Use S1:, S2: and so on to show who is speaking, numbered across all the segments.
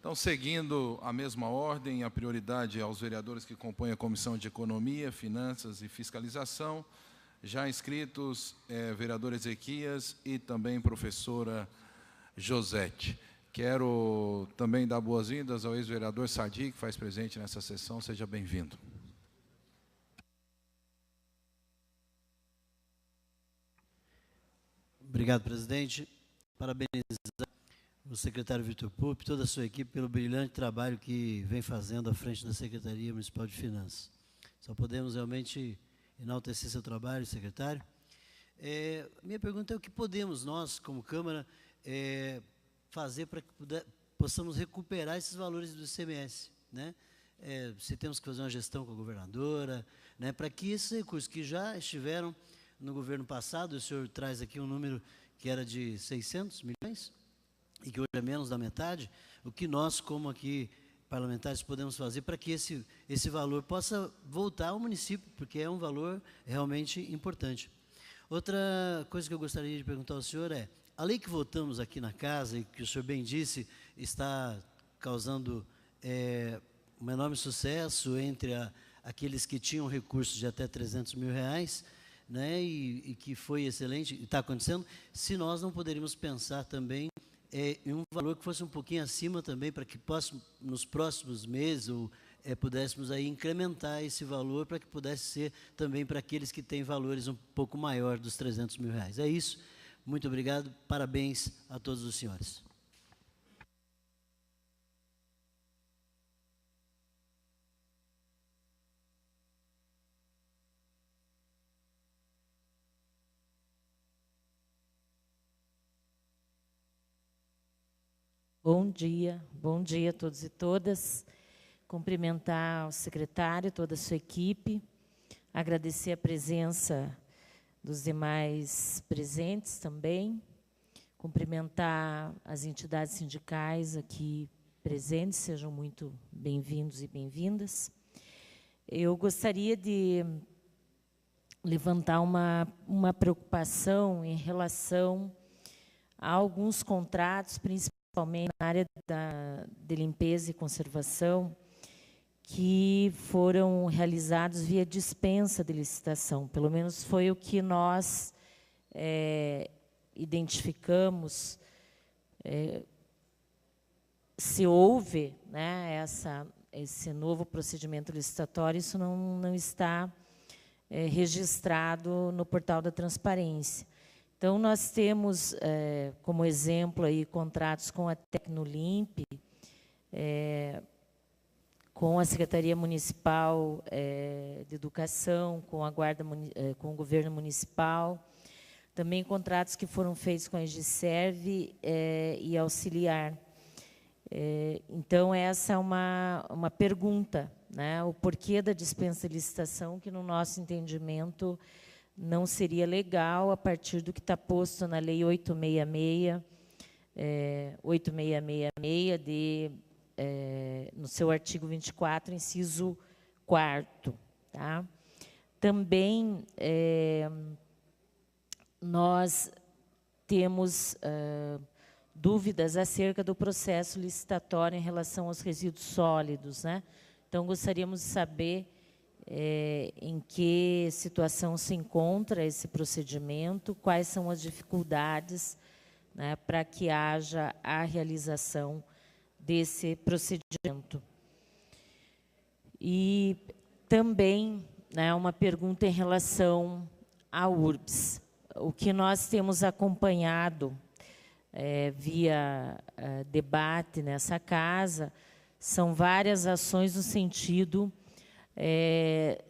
S1: Então, seguindo a mesma ordem, a prioridade aos vereadores que compõem a Comissão de Economia, Finanças e Fiscalização. Já inscritos, vereador Ezequias e também professora Josete. Quero também dar boas-vindas ao ex-vereador Sadi, que faz presente nessa sessão. Seja bem-vindo.
S2: Obrigado, presidente. Parabenizar o secretário Vitor Pupi e toda a sua equipe pelo brilhante trabalho que vem fazendo à frente da Secretaria Municipal de Finanças. Só podemos realmente enaltecer seu trabalho, secretário. Minha pergunta é o que podemos nós, como Câmara, fazer para que possamos recuperar esses valores do ICMS, né? Se temos que fazer uma gestão com a governadora, né, para que esses recursos que já estiveram no governo passado, o senhor traz aqui um número que era de 600 milhões, e que hoje é menos da metade, o que nós, como aqui parlamentares, podemos fazer para que esse valor possa voltar ao município, porque é um valor realmente importante. Outra coisa que eu gostaria de perguntar ao senhor é, a lei que votamos aqui na casa, e que o senhor bem disse, está causando um enorme sucesso entre aqueles que tinham recursos de até 300 mil reais, né, e que foi excelente, e está acontecendo, se nós não poderíamos pensar também em um valor que fosse um pouquinho acima também, para que nos próximos meses, pudéssemos aí incrementar esse valor, para que pudesse ser também para aqueles que têm valores um pouco maior dos 300 mil reais. É isso, muito obrigado, parabéns a todos os senhores.
S3: Bom dia a todos e todas. Cumprimentar o secretário, toda a sua equipe, agradecer a presença dos demais presentes também, cumprimentar as entidades sindicais aqui presentes, sejam muito bem-vindos e bem-vindas. Eu gostaria de levantar uma preocupação em relação a alguns contratos, principalmente na área de limpeza e conservação, que foram realizados via dispensa de licitação. Pelo menos foi o que nós identificamos. Se houve, né, esse novo procedimento licitatório, isso não está registrado no portal da transparência. Então, nós temos, como exemplo, aí, contratos com a Tecnolimp, com a Secretaria Municipal de Educação, com a Guarda, com o Governo Municipal, também contratos que foram feitos com a Egiserve e Auxiliar. Então, essa é uma pergunta, né, o porquê da dispensa de licitação, que, no nosso entendimento, não seria legal a partir do que está posto na Lei 8666, no seu artigo 24, inciso 4º. Tá? Também nós temos dúvidas acerca do processo licitatório em relação aos resíduos sólidos, né? Então, gostaríamos de saber em que situação se encontra esse procedimento, quais são as dificuldades, né, para que haja a realização desse procedimento. E também, né, uma pergunta em relação à URBS. O que nós temos acompanhado via debate nessa casa são várias ações no sentido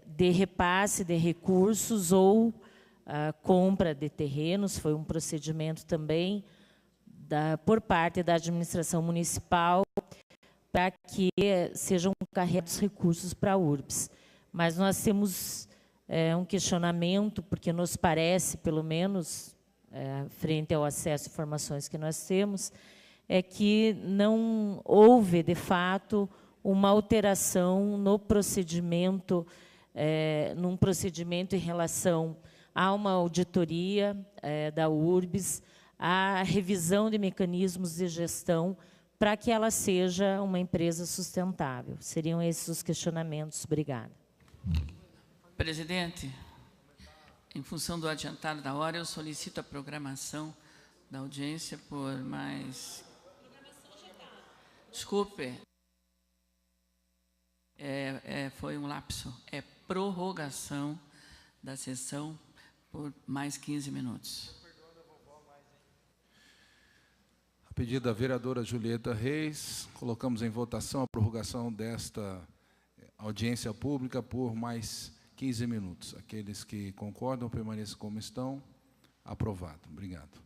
S3: de repasse de recursos ou compra de terrenos. Foi um procedimento também por parte da administração municipal para que sejam carregados recursos para a URBS. Mas nós temos um questionamento, porque nos parece, pelo menos, frente ao acesso a informações que nós temos, é que não houve, de fato, uma alteração no procedimento, num procedimento em relação a uma auditoria da URBS, a revisão de mecanismos de gestão para que ela seja uma empresa sustentável. Seriam esses os questionamentos. Obrigada.
S4: Presidente, em função do adiantado da hora, eu solicito a programação da audiência por mais... Desculpe. Foi um lapso. É prorrogação da sessão por mais 15 minutos.
S1: A pedido da vereadora Julieta Reis, colocamos em votação a prorrogação desta audiência pública por mais 15 minutos. Aqueles que concordam, permaneçam como estão. Aprovado. Obrigado.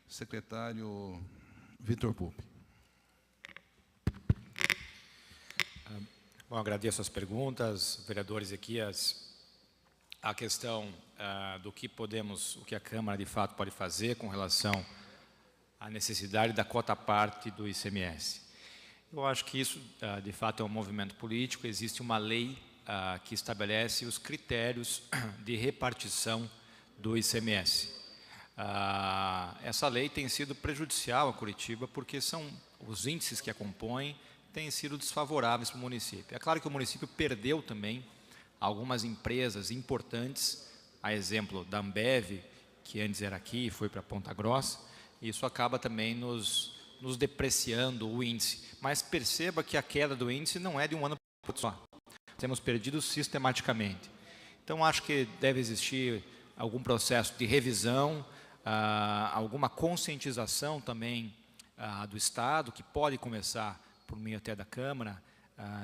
S1: Secretário Vitor Pupi.
S5: Bom, agradeço as perguntas, vereadores aqui, a questão do que o que a Câmara de fato pode fazer com relação à necessidade da cota parte do ICMS. Eu acho que isso, de fato, é um movimento político. Existe uma lei que estabelece os critérios de repartição do ICMS. Essa lei tem sido prejudicial a Curitiba porque os índices que a compõem têm sido desfavoráveis para o município. É claro que o município perdeu também algumas empresas importantes, a exemplo da Ambev, que antes era aqui e foi para Ponta Grossa, e isso acaba também nos depreciando o índice. Mas perceba que a queda do índice não é de um ano para outro só. Temos perdido sistematicamente. Então, acho que deve existir algum processo de revisão, alguma conscientização também do Estado, que pode começar por meio até da Câmara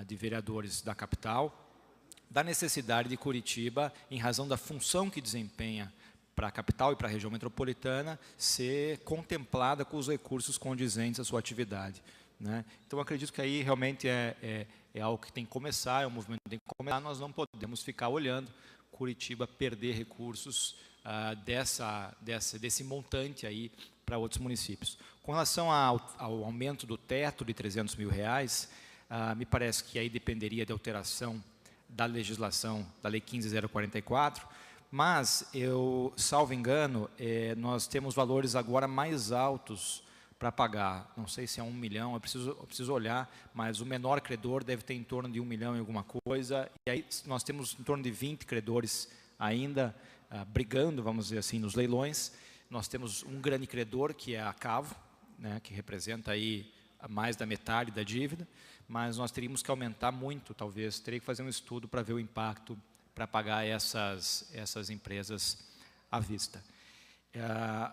S5: de Vereadores da capital, da necessidade de Curitiba, em razão da função que desempenha para a capital e para a região metropolitana, ser contemplada com os recursos condizentes à sua atividade, né? Então, acredito que aí realmente é algo que tem que começar, é um movimento que tem que começar. Nós não podemos ficar olhando Curitiba perder recursos desse montante aí para outros municípios. Com relação ao aumento do teto de R$300 mil, me parece que aí dependeria de alteração da legislação da Lei 15.044, mas, salvo engano, nós temos valores agora mais altos para pagar. Não sei se é 1 milhão, eu preciso olhar, mas o menor credor deve ter em torno de 1 milhão e alguma coisa, e aí nós temos em torno de 20 credores ainda brigando, vamos dizer assim, nos leilões. Nós temos um grande credor, que é a Cavo, né, que representa aí mais da metade da dívida, mas nós teríamos que aumentar muito, talvez, teria que fazer um estudo para ver o impacto para pagar essas empresas à vista.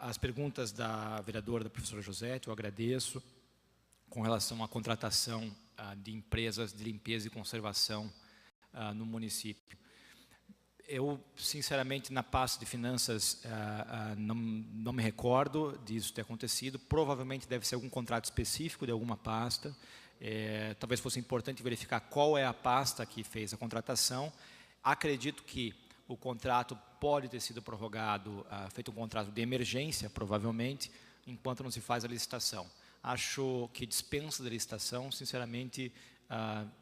S5: As perguntas da vereadora, da professora Josete, eu agradeço, com relação à contratação de empresas de limpeza e conservação no município. Eu, sinceramente, na pasta de finanças, não me recordo disso ter acontecido. Provavelmente deve ser algum contrato específico de alguma pasta. Talvez fosse importante verificar qual é a pasta que fez a contratação. Acredito que o contrato pode ter sido prorrogado, feito um contrato de emergência, provavelmente, enquanto não se faz a licitação. Acho que dispensa da licitação, sinceramente,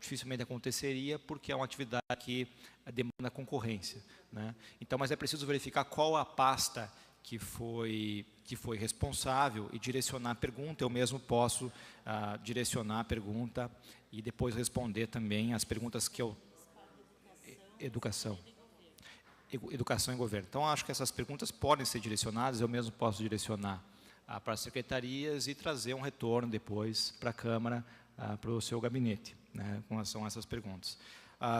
S5: dificilmente aconteceria, porque é uma atividade que demanda concorrência, né? Então, mas é preciso verificar qual a pasta que foi responsável e direcionar a pergunta. Eu mesmo posso direcionar a pergunta e depois responder também as perguntas que eu... Educação e governo. Então, acho que essas perguntas podem ser direcionadas, eu mesmo posso direcionar para as secretarias e trazer um retorno depois para a Câmara, para o seu gabinete, né, com relação a essas perguntas.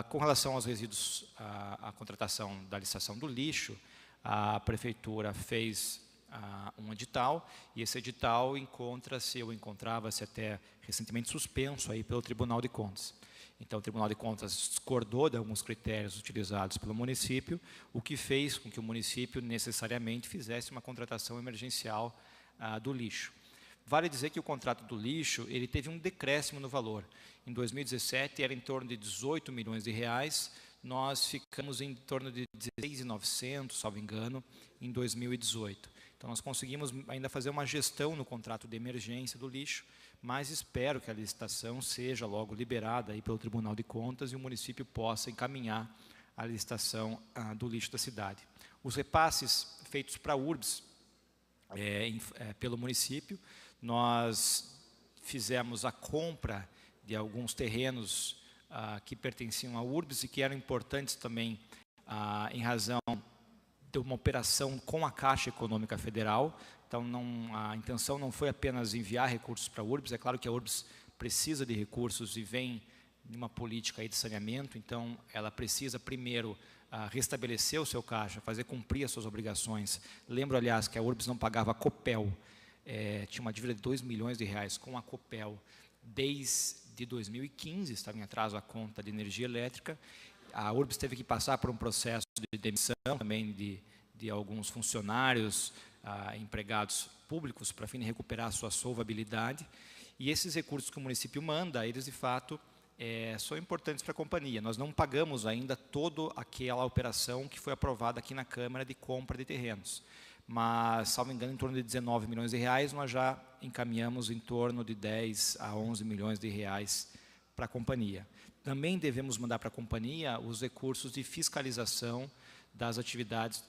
S5: Com relação aos resíduos, a contratação da licitação do lixo, a Prefeitura fez um edital, e esse edital encontrava-se até recentemente suspenso aí pelo Tribunal de Contas. Então, o Tribunal de Contas discordou de alguns critérios utilizados pelo município, o que fez com que o município necessariamente fizesse uma contratação emergencial do lixo. Vale dizer que o contrato do lixo, ele teve um decréscimo no valor. Em 2017, era em torno de R$18 milhões, nós ficamos em torno de 16.900, salvo engano, em 2018. Então, nós conseguimos ainda fazer uma gestão no contrato de emergência do lixo, mas espero que a licitação seja logo liberada aí pelo Tribunal de Contas e o município possa encaminhar a licitação do lixo da cidade. Os repasses feitos para a URBS pelo município, nós fizemos a compra de alguns terrenos que pertenciam à URBS e que eram importantes também em razão de uma operação com a Caixa Econômica Federal. Então, a intenção não foi apenas enviar recursos para a URBS. É claro que a URBS precisa de recursos e vem de uma política aí de saneamento, então ela precisa primeiro restabelecer o seu caixa, fazer cumprir as suas obrigações. Lembro, aliás, que a URBS não pagava a Copel, tinha uma dívida de R$2 milhões com a Copel desde 2015, estava em atraso a conta de energia elétrica. A URBS teve que passar por um processo de demissão também de alguns funcionários, empregados públicos, para fim de recuperar a sua solvabilidade. E esses recursos que o município manda, eles de fato são importantes para a companhia. Nós não pagamos ainda toda aquela operação que foi aprovada aqui na Câmara de compra de terrenos. Mas, salvo engano, em torno de R$19 milhões, nós já encaminhamos em torno de 10 a 11 milhões de reais para a companhia. Também devemos mandar para a companhia os recursos de fiscalização das atividades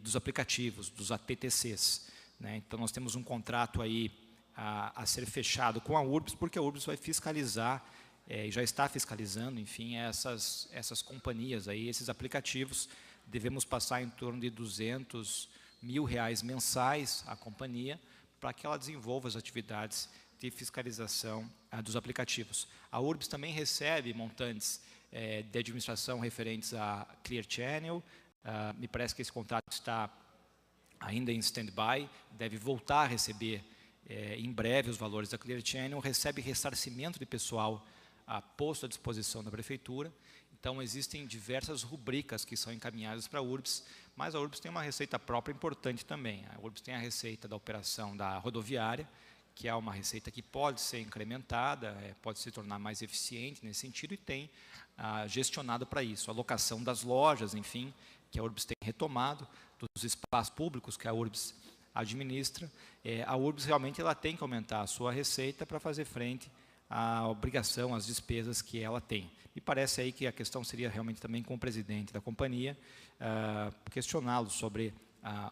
S5: dos aplicativos, dos APTCs, né? Então, nós temos um contrato aí a ser fechado com a URBS, porque a URBS vai fiscalizar, e já está fiscalizando, enfim, essas companhias, aí, esses aplicativos. Devemos passar em torno de R$200 mil mensais à companhia, para que ela desenvolva as atividades de fiscalização dos aplicativos. A URBS também recebe montantes de administração referentes a Clear Channel. Me parece que esse contrato está ainda em stand-by, deve voltar a receber em breve os valores da Clear Channel, recebe ressarcimento de pessoal posto à disposição da Prefeitura. Então, existem diversas rubricas que são encaminhadas para a URBS, mas a URBS tem uma receita própria importante também. A URBS tem a receita da operação da rodoviária, que é uma receita que pode ser incrementada, pode se tornar mais eficiente nesse sentido, e tem gestionado para isso. A locação das lojas, enfim, que a URBS tem retomado, dos espaços públicos que a URBS administra. A URBS realmente ela tem que aumentar a sua receita para fazer frente à obrigação, às despesas que ela tem. Me parece aí que a questão seria realmente também com o presidente da companhia, questioná-lo sobre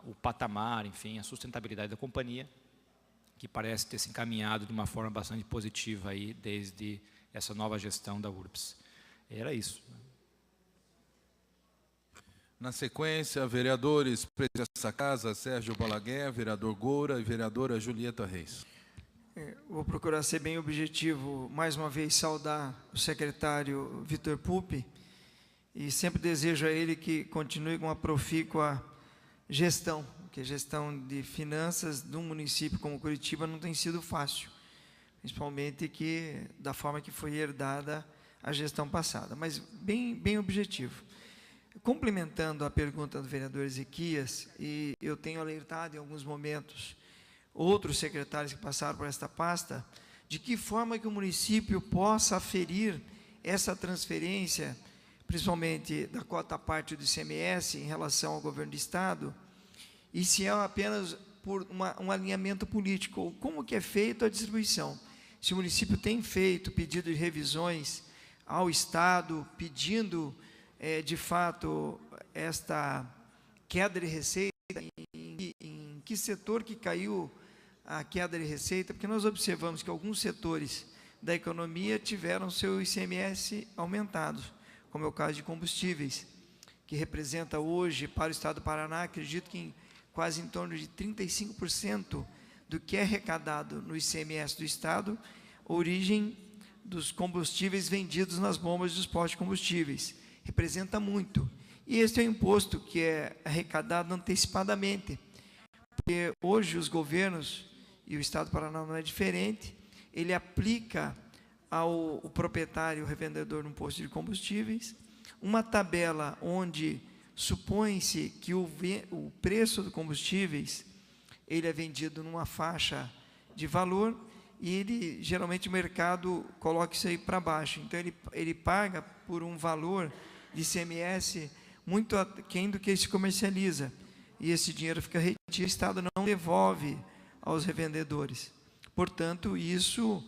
S5: o patamar, enfim, a sustentabilidade da companhia, que parece ter se encaminhado de uma forma bastante positiva aí desde essa nova gestão da URBS. Era isso.
S1: Na sequência, vereadores presidentes dessa casa, Sérgio Balaguer, vereador Goura e vereadora Julieta Reis.
S6: Vou procurar ser bem objetivo, mais uma vez saudar o secretário Vitor Pupi, e sempre desejo a ele que continue com uma profícua gestão, porque a gestão de finanças de um município como Curitiba não tem sido fácil, principalmente da forma que foi herdada a gestão passada, mas bem objetivo. Complementando a pergunta do vereador Ezequias, e eu tenho alertado em alguns momentos outros secretários que passaram por esta pasta, de que forma que o município possa aferir essa transferência, principalmente da cota parte do ICMS em relação ao governo do Estado, e se é apenas por um alinhamento político, como que é feita a distribuição. Se o município tem feito pedido de revisões ao Estado, pedindo, de fato, esta queda de receita, em que setor que caiu a queda de receita, porque nós observamos que alguns setores da economia tiveram seu ICMS aumentado, como é o caso de combustíveis, que representa hoje, para o Estado do Paraná, acredito que quase em torno de 35% do que é arrecadado no ICMS do Estado, origem dos combustíveis vendidos nas bombas dos postos de combustíveis. Representa muito. E este é um imposto que é arrecadado antecipadamente, porque hoje os governos, e o Estado do Paraná não é diferente, ele aplica ao proprietário, revendedor, num posto de combustíveis, uma tabela onde supõe-se que o preço dos combustíveis ele é vendido numa faixa de valor, e geralmente o mercado coloca isso aí para baixo. Então, ele paga por um valor de ICMS muito aquém do que ele se comercializa, e esse dinheiro fica retido, o Estado não devolve aos revendedores. Portanto, isso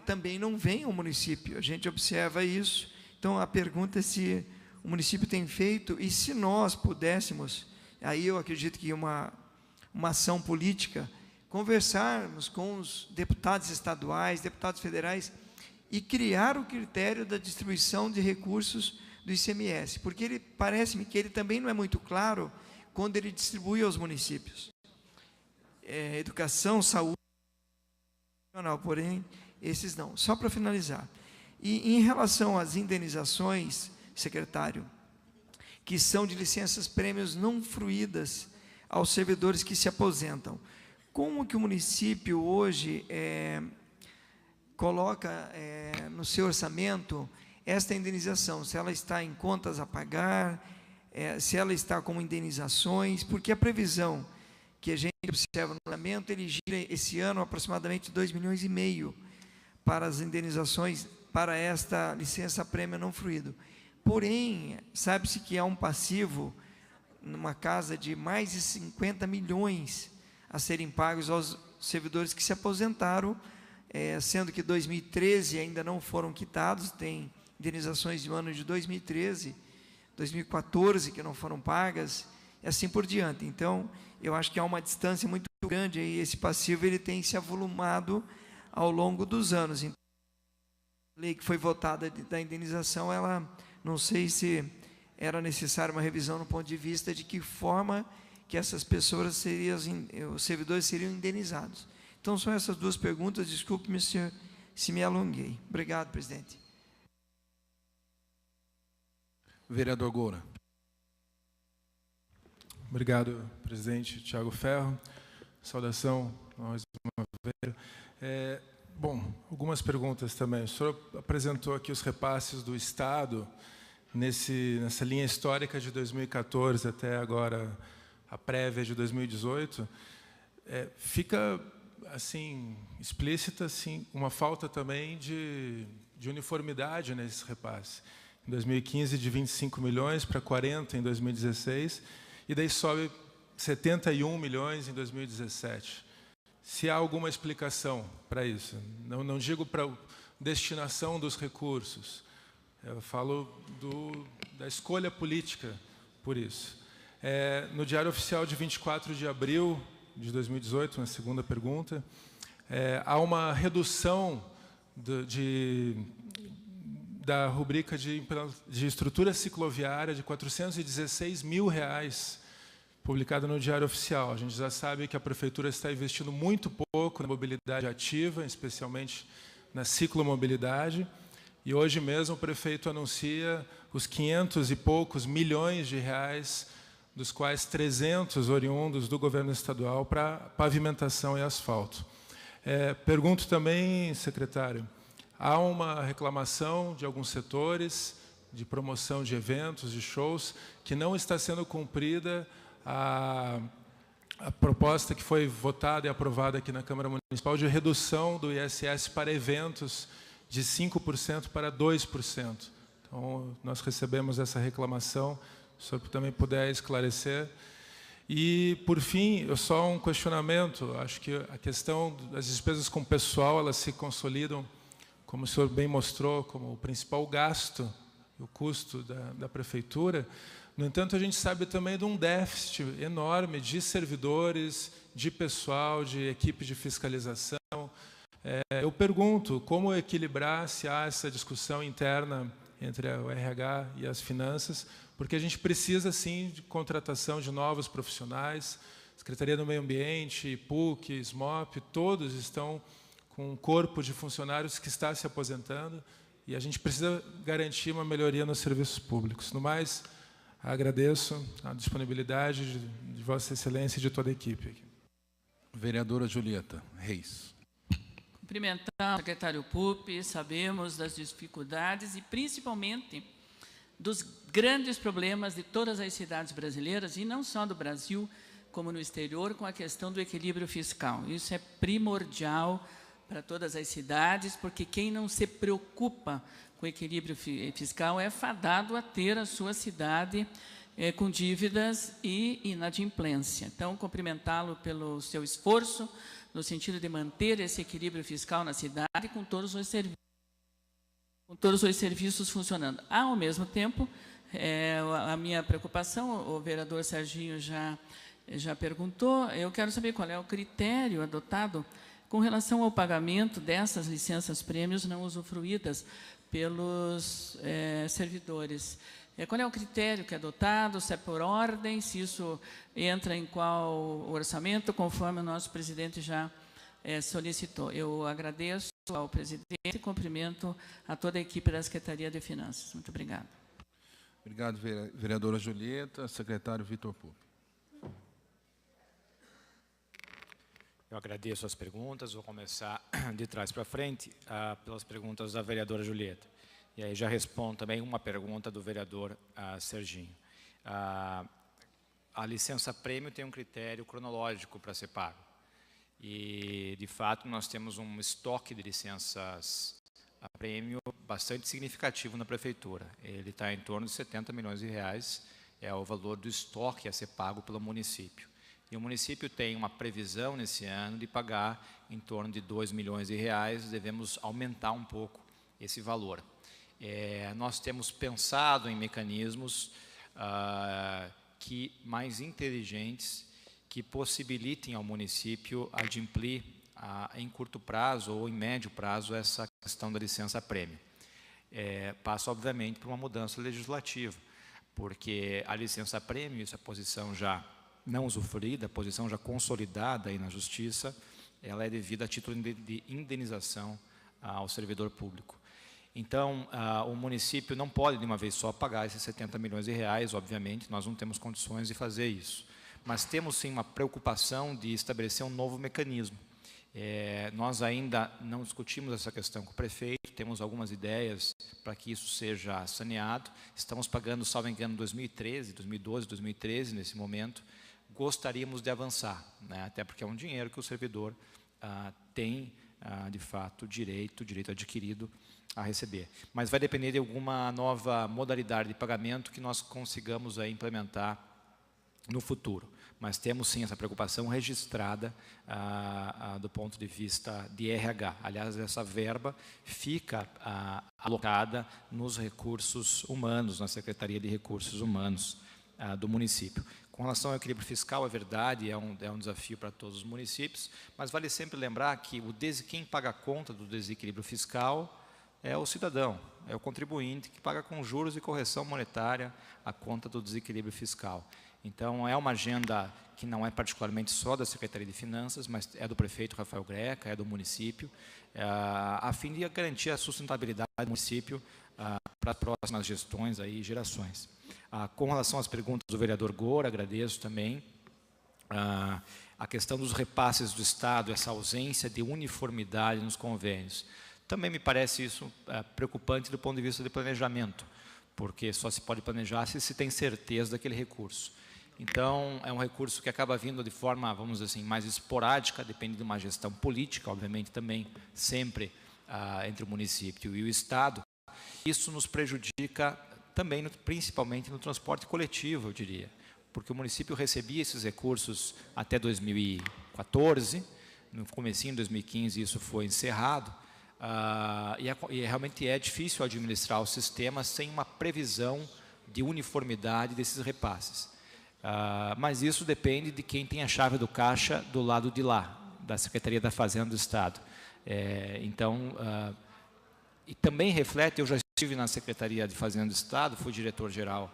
S6: também não vem ao município, a gente observa isso. Então, a pergunta é se o município tem feito, e se nós pudéssemos, aí eu acredito que uma ação política conversarmos com os deputados estaduais, deputados federais, e criar o critério da distribuição de recursos do ICMS, porque parece-me que ele também não é muito claro quando ele distribui aos municípios. Educação, saúde, porém, esses não. Só para finalizar. E em relação às indenizações, secretário, que são de licenças-prêmios não fruídas aos servidores que se aposentam, como que o município hoje coloca no seu orçamento esta indenização? Se ela está em contas a pagar, se ela está como indenizações, porque a previsão que a gente observa no orçamento, ele gira esse ano aproximadamente 2,5 milhões para as indenizações para esta licença-prêmio não fruído. Porém, sabe-se que há um passivo numa casa de mais de 50 milhões a serem pagos aos servidores que se aposentaram, sendo que 2013 ainda não foram quitados, tem indenizações do ano de 2013, 2014 que não foram pagas, e assim por diante. Então, eu acho que há uma distância muito grande aí, esse passivo ele tem se avolumado ao longo dos anos. Então, a lei que foi votada da indenização, ela, não sei se era necessária uma revisão no ponto de vista de que forma que essas pessoas os servidores seriam indenizados. Então, são essas duas perguntas. Desculpe-me se me alonguei. Obrigado, presidente.
S1: Vereador Goura.
S7: Obrigado, presidente Tiago Ferro. Saudação, mais uma vez. Bom, algumas perguntas também. O senhor apresentou aqui os repasses do Estado nessa linha histórica de 2014 até agora a prévia de 2018. Fica assim explícita assim uma falta também de uniformidade nesse repasse. Em 2015 de 25 milhões para 40 em 2016 e daí sobe 71 milhões em 2017. Se há alguma explicação para isso, não digo para a destinação dos recursos, eu falo da escolha política por isso. No Diário Oficial de 24 de abril de 2018, na segunda pergunta, há uma redução da rubrica de estrutura cicloviária de R$ 416 mil, publicada no Diário Oficial. A gente já sabe que a Prefeitura está investindo muito pouco na mobilidade ativa, especialmente na ciclomobilidade, e hoje mesmo o prefeito anuncia os 500 e poucos milhões de reais, dos quais 300 oriundos do governo estadual para pavimentação e asfalto. Pergunto também, secretário, há uma reclamação de alguns setores de promoção de eventos, de shows, que não está sendo cumprida a proposta que foi votada e aprovada aqui na Câmara Municipal de redução do ISS para eventos de 5% para 2%. Então, nós recebemos essa reclamação, se o senhor também puder esclarecer. E, por fim, só um questionamento, acho que a questão das despesas com pessoal, elas se consolidam, como o senhor bem mostrou, como o principal gasto, o custo da Prefeitura. No entanto, a gente sabe também de um déficit enorme de servidores, de pessoal, de equipe de fiscalização. Eu pergunto, como equilibrar se há essa discussão interna entre o RH e as finanças, porque a gente precisa, sim, de contratação de novos profissionais. Secretaria do Meio Ambiente, PUC, SMOP, todos estão com um corpo de funcionários que está se aposentando e a gente precisa garantir uma melhoria nos serviços públicos. No mais, agradeço a disponibilidade de Vossa Excelência e de toda a equipe aqui.
S1: Vereadora Julieta Reis.
S4: Cumprimentar o secretário Pupi, sabemos das dificuldades e principalmente dos grandes problemas de todas as cidades brasileiras, e não só do Brasil, como no exterior, com a questão do equilíbrio fiscal. Isso é primordial para todas as cidades, porque quem não se preocupa com o equilíbrio fiscal é fadado a ter a sua cidade com dívidas e inadimplência. Então, cumprimentá-lo pelo seu esforço, no sentido de manter esse equilíbrio fiscal na cidade com todos os serviços funcionando. Ao mesmo tempo, a minha preocupação, o vereador Serginho já já perguntou. Eu quero saber qual é o critério adotado com relação ao pagamento dessas licenças-prêmios não usufruídas pelos servidores. Qual é o critério que é adotado, se é por ordem, se isso entra em qual orçamento, conforme o nosso presidente já solicitou. Eu agradeço ao presidente e cumprimento a toda a equipe da Secretaria de Finanças. Muito obrigada.
S1: Obrigado, vereadora Julieta. Secretário Vitor Pupi.
S5: Eu agradeço as perguntas. Vou começar de trás para frente pelas perguntas da vereadora Julieta. E aí já respondo também uma pergunta do vereador Serginho. A licença-prêmio tem um critério cronológico para ser pago. E, de fato, nós temos um estoque de licenças-prêmio bastante significativo na Prefeitura. Ele está em torno de 70 milhões de reais, é o valor do estoque a ser pago pelo município. E o município tem uma previsão nesse ano de pagar em torno de 2 milhões de reais, devemos aumentar um pouco esse valor. Nós temos pensado em mecanismos mais inteligentes que possibilitem ao município adimplir em curto prazo ou em médio prazo essa questão da licença-prêmio. Passa, obviamente, por uma mudança legislativa, porque a licença-prêmio, essa posição já não usufruída, a posição já consolidada aí na Justiça, ela é devida a título de indenização ao servidor público. Então, o município não pode, de uma vez só, pagar esses 70 milhões de reais, obviamente, nós não temos condições de fazer isso. Mas temos, sim, uma preocupação de estabelecer um novo mecanismo. Nós ainda não discutimos essa questão com o prefeito, temos algumas ideias para que isso seja saneado. Estamos pagando, salvo engano, 2012, 2013, nesse momento. Gostaríamos de avançar, né? Até porque é um dinheiro que o servidor tem, de fato, direito adquirido a receber. Mas vai depender de alguma nova modalidade de pagamento que nós consigamos implementar no futuro. Mas temos, sim, essa preocupação registrada do ponto de vista de RH. Aliás, essa verba fica alocada nos recursos humanos, na Secretaria de Recursos Humanos do município. Com relação ao equilíbrio fiscal, é verdade, é um desafio para todos os municípios, mas vale sempre lembrar que quem paga a conta do desequilíbrio fiscal é o cidadão, é o contribuinte que paga com juros e correção monetária a conta do desequilíbrio fiscal. Então, é uma agenda que não é particularmente só da Secretaria de Finanças, mas é do prefeito Rafael Greca, é do município, a fim de garantir a sustentabilidade do município para as próximas gestões e gerações. Com relação às perguntas do vereador Gora, agradeço também a questão dos repasses do Estado, essa ausência de uniformidade nos convênios. Também me parece isso preocupante do ponto de vista de planejamento, porque só se pode planejar se tem certeza daquele recurso. Então, é um recurso que acaba vindo de forma, vamos dizer assim, mais esporádica, depende de uma gestão política, obviamente também, sempre entre o município e o Estado. Isso nos prejudica também, principalmente no transporte coletivo, eu diria, porque o município recebia esses recursos até 2014, no comecinho de 2015 isso foi encerrado, e realmente é difícil administrar o sistema sem uma previsão de uniformidade desses repasses. Mas isso depende de quem tem a chave do caixa do lado de lá, da Secretaria da Fazenda do Estado. E também reflete, eu já estive na Secretaria de Fazenda do Estado, fui diretor-geral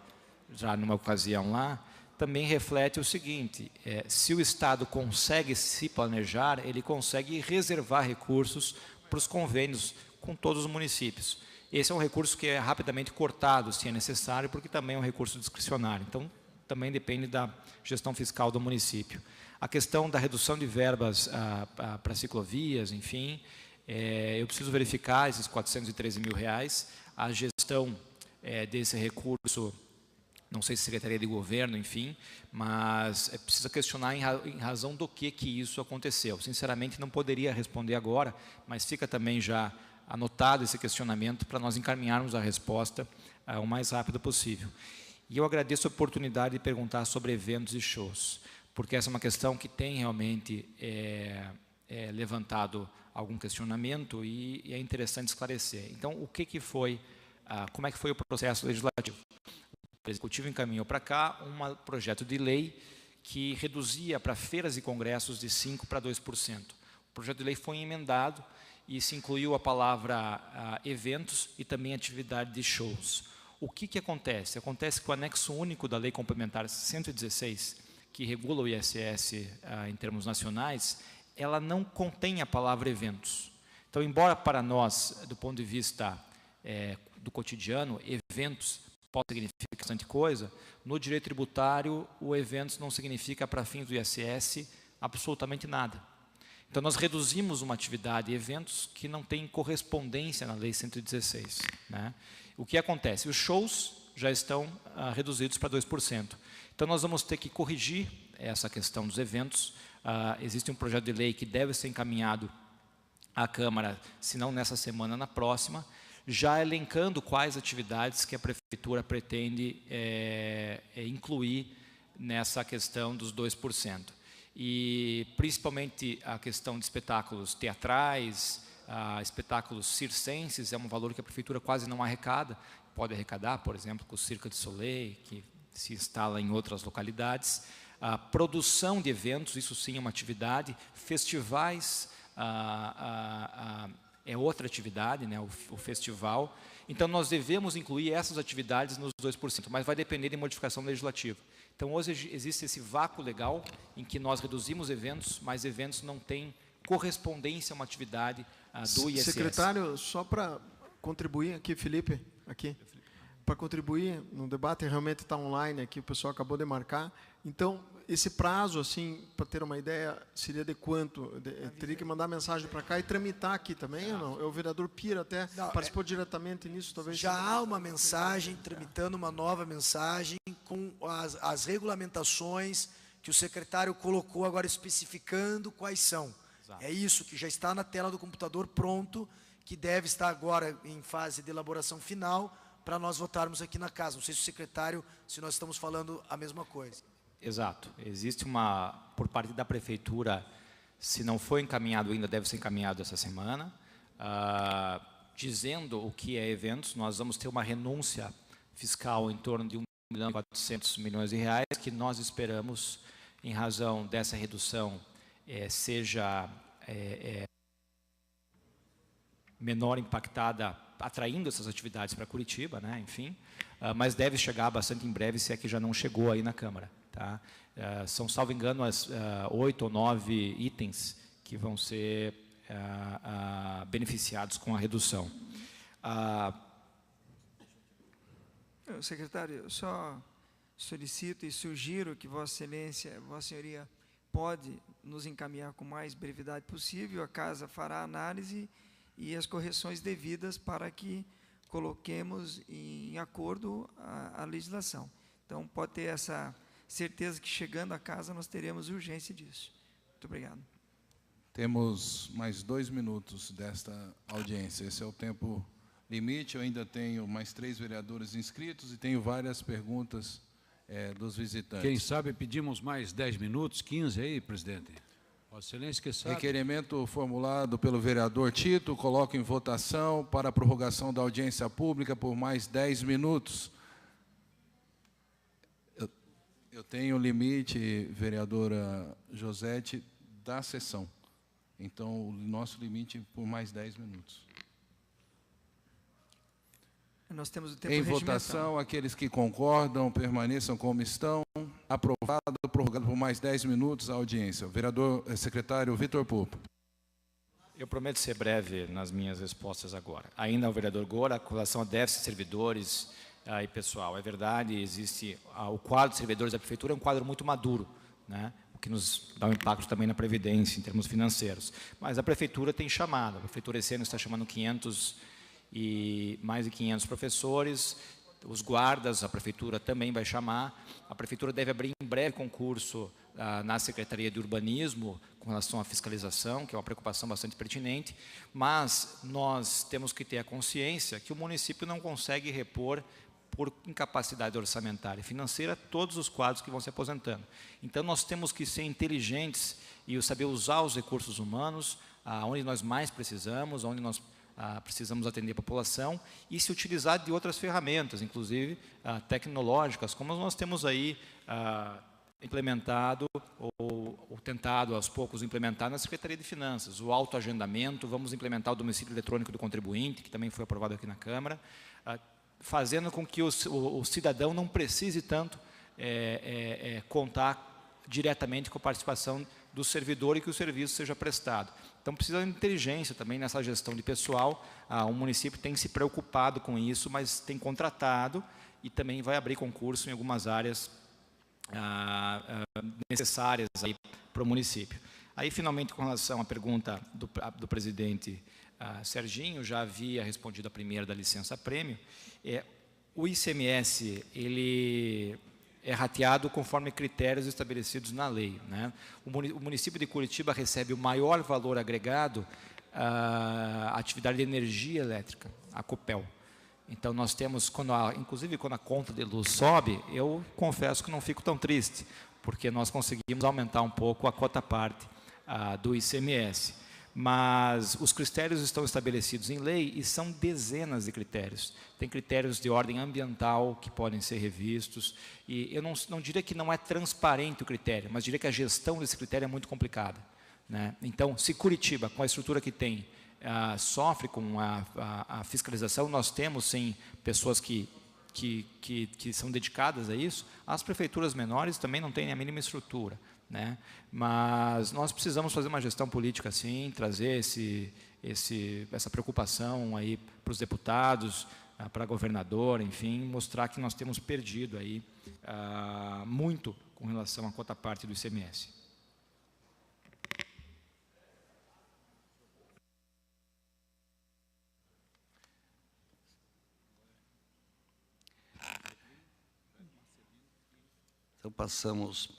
S5: já numa ocasião lá, também reflete o seguinte, se o Estado consegue se planejar, ele consegue reservar recursos para os convênios com todos os municípios. Esse é um recurso que é rapidamente cortado, se é necessário, porque também é um recurso discricionário. Então, também depende da gestão fiscal do município. A questão da redução de verbas para ciclovias, enfim, eu preciso verificar esses 413 mil reais, a gestão desse recurso, não sei se Secretaria de Governo, enfim, mas precisa questionar em razão do que isso aconteceu. Sinceramente, não poderia responder agora, mas fica também já anotado esse questionamento para nós encaminharmos a resposta o mais rápido possível. E eu agradeço a oportunidade de perguntar sobre eventos e shows, porque essa é uma questão que tem realmente levantado algum questionamento e é interessante esclarecer. Então, como é que foi o processo legislativo? O Executivo encaminhou para cá um projeto de lei que reduzia para feiras e congressos de 5% para 2%. O projeto de lei foi emendado e se incluiu a palavra eventos e também atividade de shows. O que acontece? Acontece que o anexo único da Lei Complementar 116, que regula o ISS em termos nacionais, ela não contém a palavra eventos. Então, embora para nós, do ponto de vista do cotidiano, eventos pode significar bastante coisa, no direito tributário, o eventos não significa, para fins do ISS, absolutamente nada. Então, nós reduzimos uma atividade, eventos, que não tem correspondência na Lei 116. Né? O que acontece? Os shows já estão reduzidos para 2%. Então, nós vamos ter que corrigir essa questão dos eventos. Existe um projeto de lei que deve ser encaminhado à Câmara, se não nessa semana, na próxima, já elencando quais atividades que a Prefeitura pretende incluir nessa questão dos 2%. E, principalmente, a questão de espetáculos teatrais, espetáculos circenses, é um valor que a Prefeitura quase não arrecada, pode arrecadar, por exemplo, com o Cirque du Soleil, que se instala em outras localidades. A produção de eventos, isso sim é uma atividade. Festivais, é outra atividade, né, o festival. Então, nós devemos incluir essas atividades nos 2%, mas vai depender de modificação legislativa. Então, hoje existe esse vácuo legal em que nós reduzimos eventos, mas eventos não têm correspondência a uma atividade do ISS.
S6: Secretário, só para contribuir aqui, Felipe, para contribuir no debate, realmente está online aqui, o pessoal acabou de marcar. Então, esse prazo, assim, para ter uma ideia, seria de quanto? Teria que mandar mensagem para cá e tramitar aqui também, ou não? O vereador Pira até participou diretamente nisso, talvez.
S8: Já há uma mensagem, tramitando uma nova mensagem, com as regulamentações que o secretário colocou agora, especificando quais são. Exato. É isso que já está na tela do computador pronto, que deve estar agora em fase de elaboração final, para nós votarmos aqui na casa. Não sei se o secretário, se nós estamos falando a mesma coisa.
S5: Exato. Existe por parte da Prefeitura, se não foi encaminhado ainda, deve ser encaminhado essa semana, dizendo o que é eventos. Nós vamos ter uma renúncia fiscal em torno de 1.400 milhões de reais, que nós esperamos, em razão dessa redução, seja menor impactada, atraindo essas atividades para Curitiba, né? Enfim, mas deve chegar bastante em breve, se é que já não chegou aí na Câmara. Tá? São, salvo engano, 8 ou 9 itens que vão ser beneficiados com a redução.
S6: Secretário, eu só solicito e sugiro que Vossa Excelência, Vossa Senhoria, pode nos encaminhar com mais brevidade possível, a Casa fará a análise e as correções devidas para que coloquemos em acordo a legislação. Então, pode ter essa certeza que, chegando à casa, nós teremos urgência disso. Muito obrigado.
S1: Temos mais 2 minutos desta audiência. Esse é o tempo limite. Eu ainda tenho mais 3 vereadores inscritos e tenho várias perguntas dos visitantes.
S9: Quem sabe pedimos mais 10 minutos, 15 aí, presidente. Vossa Excelência que sabe.
S1: Requerimento formulado pelo vereador Tito, coloco em votação para a prorrogação da audiência pública por mais 10 minutos. Eu tenho limite, vereadora Josete, da sessão. Então, o nosso limite por mais 10 minutos.
S6: Nós temos o tempo
S1: em votação, aqueles que concordam, permaneçam como estão. Aprovado, prorrogado por mais 10 minutos a audiência. Vereador, secretário Vitor Pupo.
S5: Eu prometo ser breve nas minhas respostas agora. Ainda ao vereador Gora, com relação a déficit de servidores e pessoal. É verdade, existe o quadro de servidores da Prefeitura, é um quadro muito maduro, né? O que nos dá um impacto também na Previdência, em termos financeiros. Mas a Prefeitura tem chamado. A Prefeitura esse ano está chamando mais de 500 professores. Os guardas, a Prefeitura também vai chamar. A Prefeitura deve abrir em breve concurso na Secretaria de Urbanismo com relação à fiscalização, que é uma preocupação bastante pertinente, mas nós temos que ter a consciência que o município não consegue repor, por incapacidade orçamentária e financeira, todos os quadros que vão se aposentando. Então, nós temos que ser inteligentes e saber usar os recursos humanos, onde nós mais precisamos, onde nós precisamos atender a população, e se utilizar de outras ferramentas, inclusive tecnológicas, como nós temos aí implementado ou tentado aos poucos implementar na Secretaria de Finanças. O autoagendamento, vamos implementar o domicílio eletrônico do contribuinte, que também foi aprovado aqui na Câmara, fazendo com que o cidadão não precise tanto contar diretamente com a participação do servidor e que o serviço seja prestado. Então, precisa de inteligência também nessa gestão de pessoal. O município tem se preocupado com isso, mas tem contratado e também vai abrir concurso em algumas áreas necessárias para o município. Aí, finalmente, com relação à pergunta do presidente Serginho, já havia respondido a primeira da licença-prêmio. O ICMS, ele é rateado conforme critérios estabelecidos na lei, né? O município de Curitiba recebe o maior valor agregado à atividade de energia elétrica, a Copel. Então, nós temos, inclusive quando a conta de luz sobe, eu confesso que não fico tão triste, porque nós conseguimos aumentar um pouco a quota-parte do ICMS. Mas os critérios estão estabelecidos em lei e são dezenas de critérios. Tem critérios de ordem ambiental que podem ser revistos. E eu não diria que não é transparente o critério, mas diria que a gestão desse critério é muito complicada, né? Então, se Curitiba, com a estrutura que tem, sofre com a fiscalização, nós temos, sim, pessoas que são dedicadas a isso. As prefeituras menores também não têm a mínima estrutura, né? Mas nós precisamos fazer uma gestão política, sim, trazer essa preocupação aí para os deputados, para governador, enfim, mostrar que nós temos perdido aí muito com relação à quota-parte do ICMS.
S10: Então, passamos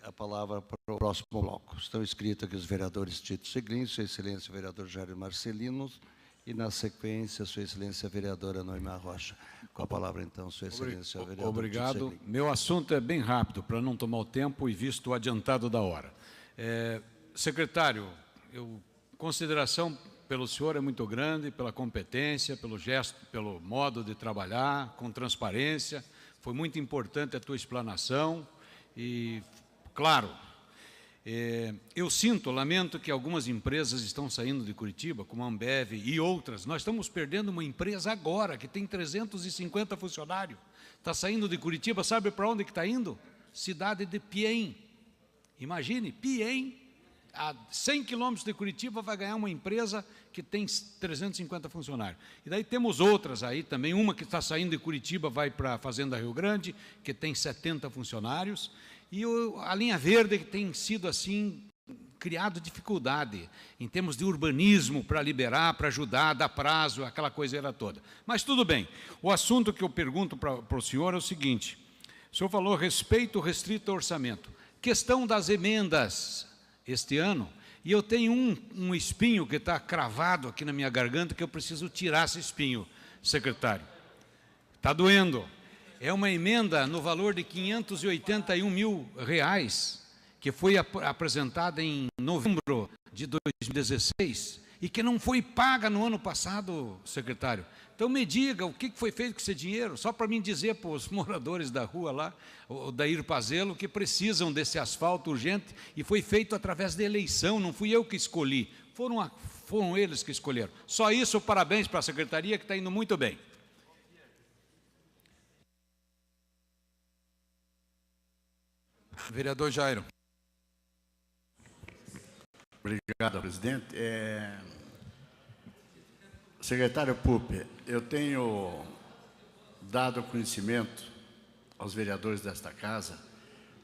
S10: a palavra para o próximo bloco. Estão inscritos aqui os vereadores Tito Seglin, Sua Excelência o vereador Jair Marcelino, e, na sequência, Sua Excelência a vereadora Noemi Rocha. Com a palavra, então, Sua Excelência o vereador
S9: Obrigado.
S10: Tito Seglin.
S9: Meu assunto é bem rápido, para não tomar o tempo e visto o adiantado da hora. Secretário, consideração pelo senhor é muito grande, pela competência, pelo gesto, pelo modo de trabalhar, com transparência. Foi muito importante a tua explanação. E, claro, eu lamento que algumas empresas estão saindo de Curitiba, como a Ambev e outras. Nós estamos perdendo uma empresa agora, que tem 350 funcionários. Está saindo de Curitiba, sabe para onde que está indo? Cidade de Piém. Imagine, Piém, a 100 quilômetros de Curitiba, vai ganhar uma empresa que tem 350 funcionários. E daí temos outras aí também, uma que está saindo de Curitiba, vai para a Fazenda Rio Grande, que tem 70 funcionários, e a linha verde, que tem sido assim, criado dificuldade em termos de urbanismo para liberar, para ajudar, dar prazo, aquela coisa toda. Mas tudo bem. O assunto que eu pergunto para o senhor é o seguinte: o senhor falou respeito restrito ao orçamento. Questão das emendas este ano, e eu tenho um espinho que está cravado aqui na minha garganta, que eu preciso tirar esse espinho, secretário. Está doendo. É uma emenda no valor de R$581 mil, que foi apresentada em novembro de 2016 e que não foi paga no ano passado, secretário. Então, me diga o que foi feito com esse dinheiro, só para mim dizer para os moradores da rua lá, o Dair Pazelo, que precisam desse asfalto urgente, e foi feito através da eleição, não fui eu que escolhi, foram eles que escolheram. Só isso, parabéns para a secretaria, que está indo muito bem.
S1: Vereador Jairo.
S11: Obrigado, presidente. Secretário Pupi, eu tenho dado conhecimento aos vereadores desta casa,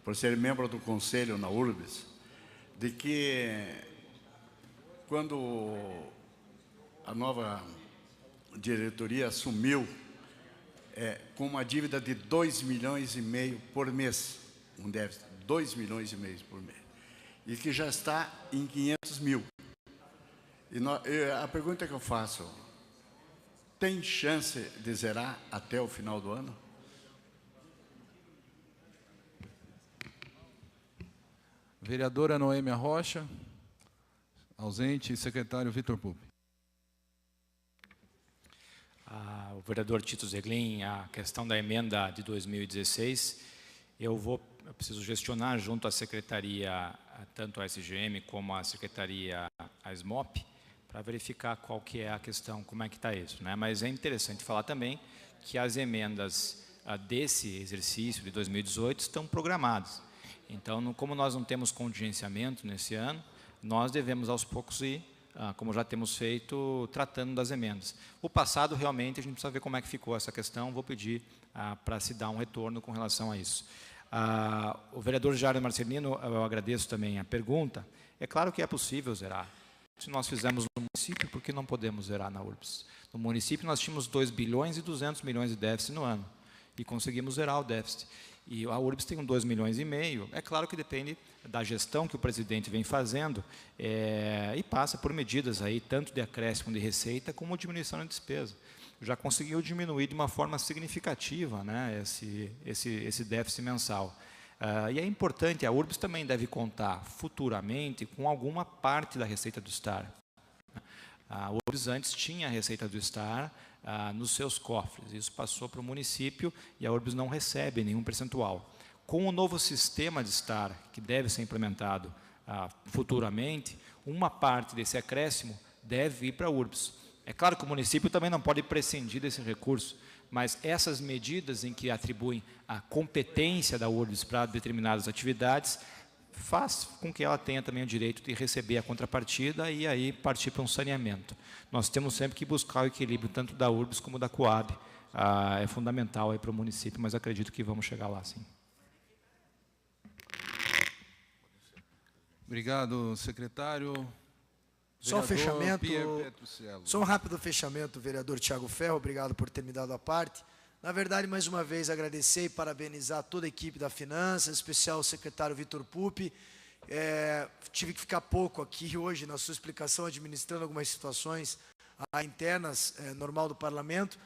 S11: por ser membro do Conselho na URBS, de que quando a nova diretoria assumiu com uma dívida de 2,5 milhões por mês, um déficit de 2,5 milhões por mês, e que já está em 500 mil. A pergunta que eu faço: tem chance de zerar até o final do ano?
S1: Vereadora Noemi Rocha, ausente. Secretário Vitor Pupi.
S5: O vereador Tito Seglin, a questão da emenda de 2016, eu vou eu preciso gestionar junto à Secretaria, tanto a SGM como a Secretaria, a SMOP, para verificar qual que é a questão, como é que está isso, né? Mas é interessante falar também que as emendas desse exercício de 2018 estão programadas. Então, como nós não temos contingenciamento nesse ano, nós devemos aos poucos ir, como já temos feito, tratando das emendas. O passado, realmente, a gente precisa ver como é que ficou essa questão, vou pedir para se dar um retorno com relação a isso. O vereador Jair Marcelino, eu agradeço também a pergunta. É claro que é possível zerar. Se nós fizemos no município, por que não podemos zerar na URBS? No município nós tínhamos 2 bilhões e 200 milhões de déficit no ano, e conseguimos zerar o déficit. E a URBS tem 2,5 milhões. É claro que depende da gestão que o presidente vem fazendo e passa por medidas aí, tanto de acréscimo de receita como diminuição de despesa. Já conseguiu diminuir de uma forma significativa, né, esse déficit mensal. E é importante, a URBS também deve contar futuramente com alguma parte da receita do STAR. A URBS antes tinha a receita do STAR nos seus cofres, isso passou para o município e a URBS não recebe nenhum percentual. Com o novo sistema de STAR, que deve ser implementado futuramente, uma parte desse acréscimo deve ir para a URBS. É claro que o município também não pode prescindir desse recurso, mas essas medidas em que atribuem a competência da URBS para determinadas atividades faz com que ela tenha também o direito de receber a contrapartida e aí partir para um saneamento. Nós temos sempre que buscar o equilíbrio tanto da URBS como da Coab. É fundamental aí para o município, mas acredito que vamos chegar lá, sim.
S1: Obrigado, secretário.
S8: Só um fechamento,
S1: Petruccello.
S8: só um rápido fechamento, vereador Tiago Ferro, obrigado por ter me dado a parte. Na verdade, mais uma vez, agradecer e parabenizar toda a equipe da Finanças, em especial o secretário Vitor Pupi. Tive que ficar pouco aqui hoje na sua explicação, administrando algumas situações internas, normal do parlamento,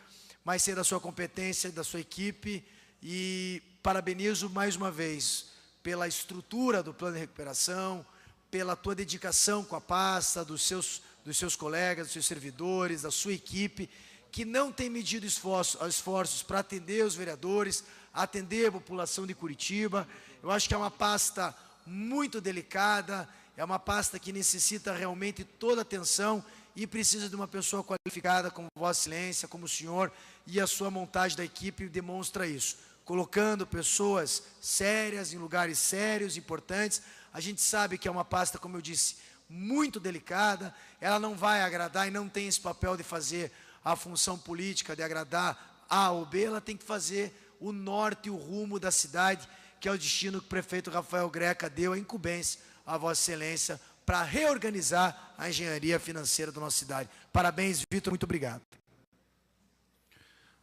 S8: mas sei da sua competência, da sua equipe, e parabenizo mais uma vez pela estrutura do plano de recuperação, pela tua dedicação com a pasta, dos seus colegas, dos seus servidores, da sua equipe, que não tem medido esforços para atender os vereadores, atender a população de Curitiba. Eu acho que é uma pasta muito delicada, é uma pasta que necessita realmente toda a atenção e precisa de uma pessoa qualificada como Vossa Excelência, como o senhor, e a sua montagem da equipe demonstra isso. Colocando pessoas sérias, em lugares sérios, importantes. A gente sabe que é uma pasta, como eu disse, muito delicada, ela não vai agradar e não tem esse papel de fazer a função política, de agradar A ou B, ela tem que fazer o norte e o rumo da cidade, que é o destino que o prefeito Rafael Greca deu a incumbência a Vossa Excelência para reorganizar a engenharia financeira da nossa cidade. Parabéns, Vitor, muito obrigado.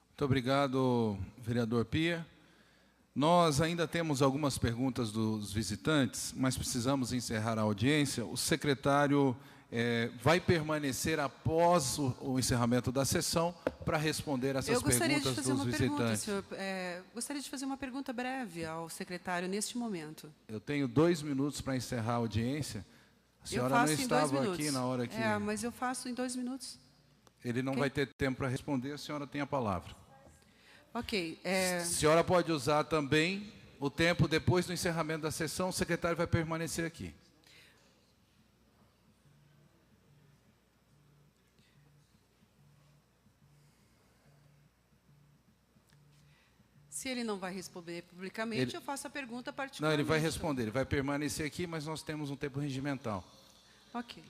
S1: Muito obrigado, vereador Pia. Nós ainda temos algumas perguntas dos visitantes, mas precisamos encerrar a audiência. O secretário vai permanecer após o encerramento da sessão para responder essas perguntas dos visitantes.
S12: Gostaria de fazer uma pergunta breve ao secretário neste momento.
S1: Eu tenho 2 minutos para encerrar a audiência. A senhora não estava aqui na hora que...
S12: mas eu faço em 2 minutos.
S1: Ele não vai ter tempo para responder, a senhora tem a palavra.
S12: Ok.
S1: A senhora pode usar também o tempo depois do encerramento da sessão, o secretário vai permanecer aqui.
S12: Se ele não vai responder publicamente, eu faço a pergunta particularmente.
S1: Não, ele vai responder, ele vai permanecer aqui, mas nós temos um tempo regimental.
S12: Ok.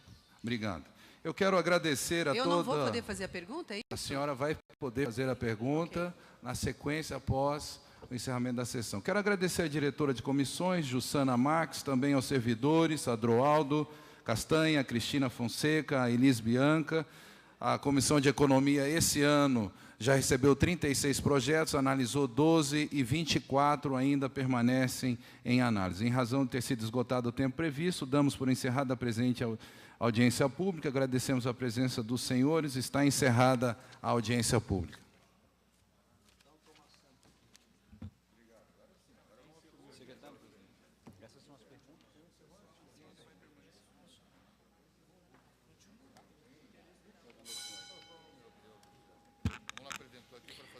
S1: Obrigado. Eu quero agradecer a toda...
S12: Eu não vou poder fazer a pergunta, é isso?
S1: A senhora vai poder fazer a pergunta na sequência após o encerramento da sessão. Quero agradecer à diretora de comissões, Jussana Marques, também aos servidores, Adroaldo Castanha, Cristina Fonseca, a Elis Bianca. A Comissão de Economia, esse ano, já recebeu 36 projetos, analisou 12 e 24 ainda permanecem em análise. Em razão de ter sido esgotado o tempo previsto, damos por encerrada a presente audiência pública, agradecemos a presença dos senhores, está encerrada a audiência pública.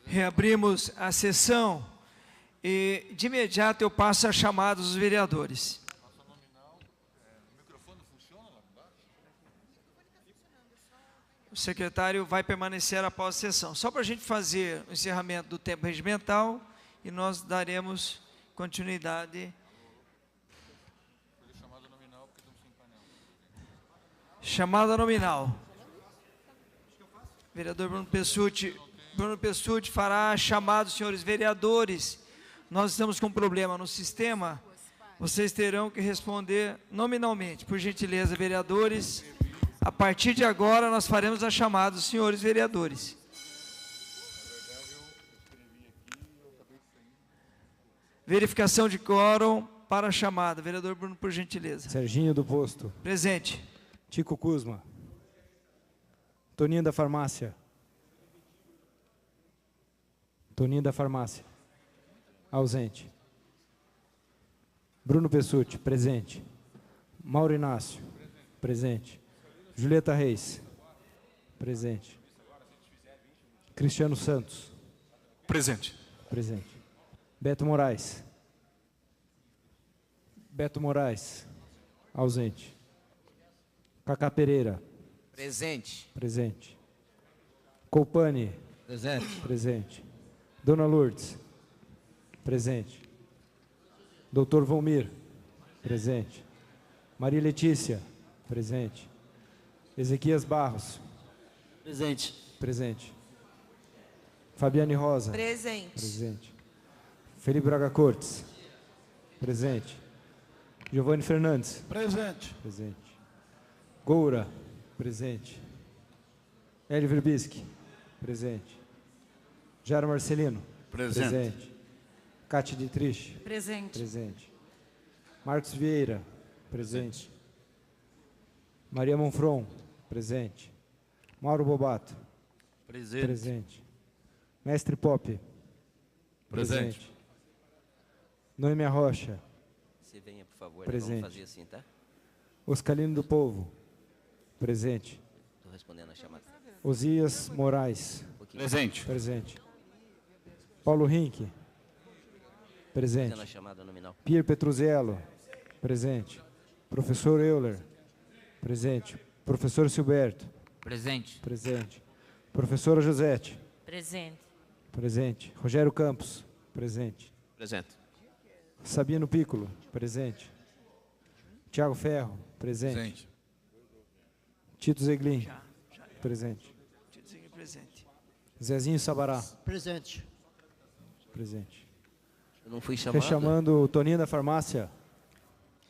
S6: Reabrimos a sessão E, de imediato, eu passo a chamada dos vereadores. O secretário vai permanecer após a sessão. Só para a gente fazer o encerramento do tempo regimental e nós daremos continuidade. Chamada nominal. Vereador Bruno Pessutti fará a chamada dos senhores vereadores. Nós estamos com um problema no sistema. Vocês terão que responder nominalmente. Por gentileza, vereadores, a partir de agora nós faremos a chamada dos senhores vereadores. Verificação de quórum para a chamada. Vereador Bruno, por gentileza.
S13: Serginho do Posto.
S6: Presente.
S13: Tico Kuzma. Toninho da Farmácia. Toninho da Farmácia. Ausente. Bruno Pessutti, presente. Mauro Inácio, presente. Julieta Reis, presente. Cristiano Santos.
S7: Presente.
S13: Presente. Beto Moraes. Beto Moraes, ausente. Cacá Pereira.
S14: Presente.
S13: Presente. Colpani.
S14: Presente.
S13: Presente. Dona Lourdes. Presente. Doutor Volmir. Presente. Maria Letícia. Presente. Ezequias Barros.
S2: Presente.
S13: Presente. Fabiane Rosa.
S15: Presente.
S13: Presente. Felipe Braga Cortes. Presente. Giovanni Fernandes.
S16: Presente.
S13: Presente. Goura. Presente. Hélio Verbisky. Presente. Jairo Marcelino.
S11: Presente.
S13: Presente. Cátia Dietrich.
S15: Presente.
S13: Presente. Marcos Vieira. Presente. Maria Monfron. Presente. Mauro Bobato.
S14: Presente.
S13: Presente. Mestre Pop.
S14: Presente.
S13: Noêmia Rocha.
S14: Você venha, por favor.
S13: Presente.
S14: Vamos fazer assim, tá?
S13: Oscalino do Povo. Presente.
S14: Estou respondendo a chamada.
S13: Osias Moraes.
S14: Presente.
S13: Presente. Paulo Rink. Presente.
S14: Fazendo a chamada nominal.
S13: Pierre Petruzello. Presente. Professor Euler. Presente. Professor Silberto.
S14: Presente.
S13: Presente. Professora Josete.
S3: Presente.
S13: Presente. Rogério Campos. Presente.
S14: Presente.
S13: Sabino Piccolo. Presente. Tiago Ferro. Presente.
S1: Presente.
S13: Tito Zeglin. Presente.
S6: Presente.
S13: Zezinho Sabará.
S2: Presente.
S13: Presente.
S14: Eu não fui chamado.
S13: Rechamando o Toninho da Farmácia.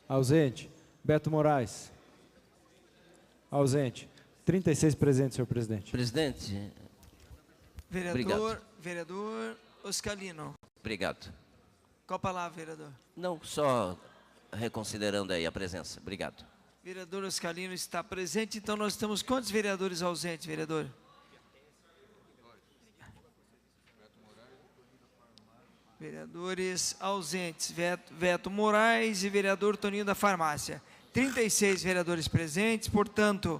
S13: Ausente. Beto Moraes. Ausente. 36 presentes, senhor presidente.
S14: Presidente.
S6: Vereador Oscalino.
S14: Obrigado.
S6: Qual a palavra, vereador?
S14: Não, só reconsiderando aí a presença. Obrigado.
S6: Vereador Oscalino está presente, então nós temos quantos vereadores ausentes, vereador? Vereadores ausentes, Veto Moraes e vereador Toninho da Farmácia. 36 vereadores presentes, portanto,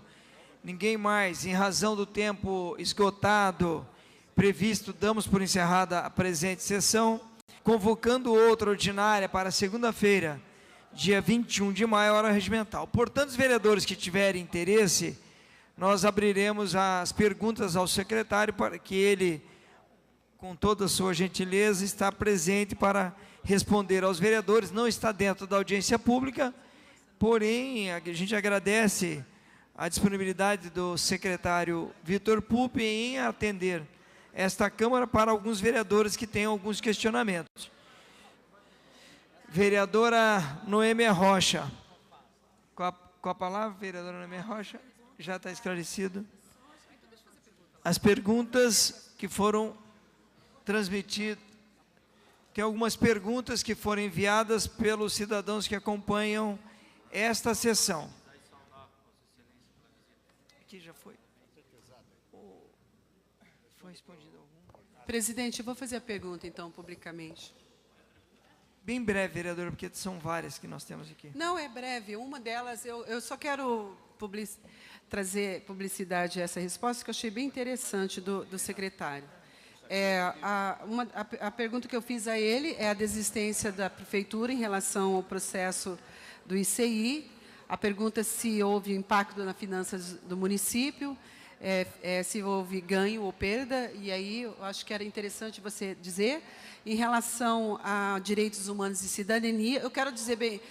S6: ninguém mais, em razão do tempo esgotado previsto, damos por encerrada a presente sessão, convocando outra ordinária para segunda-feira, dia 21 de maio, hora regimental. Portanto, os vereadores que tiverem interesse, nós abriremos as perguntas ao secretário para que ele, com toda a sua gentileza, está presente para responder aos vereadores. Não está dentro da audiência pública, porém, a gente agradece a disponibilidade do secretário Vitor Pupi em atender esta Câmara para alguns vereadores que tenham alguns questionamentos. Vereadora Noêmia Rocha. Com a palavra, vereadora Noêmia Rocha, já está esclarecido. As perguntas que foram transmitidas, tem algumas perguntas que foram enviadas pelos cidadãos que acompanham esta sessão. Aqui já foi. Foi respondido algum?
S12: Presidente, eu vou fazer a pergunta, então, publicamente.
S6: Bem breve, vereador, porque são várias que nós temos aqui.
S12: Não, é breve. Uma delas, eu só quero trazer publicidade a essa resposta, que eu achei bem interessante do secretário. A pergunta que eu fiz a ele é a desistência da prefeitura em relação ao processo do ICI. A pergunta é se houve impacto nas finanças do município, se houve ganho ou perda, e aí eu acho que era interessante você dizer. Em relação a direitos humanos e cidadania, eu quero dizer bem,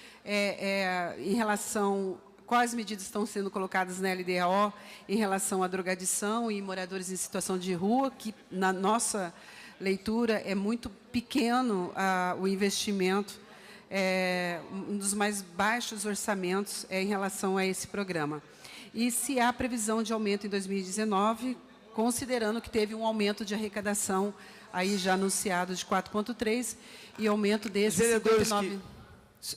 S12: em relação quais medidas estão sendo colocadas na LDO em relação à drogadição e moradores em situação de rua, que na nossa leitura é muito pequeno o investimento, um dos mais baixos orçamentos em relação a esse programa. E se há previsão de aumento em 2019, considerando que teve um aumento de arrecadação aí já anunciado de 4,3 e aumento desse 59...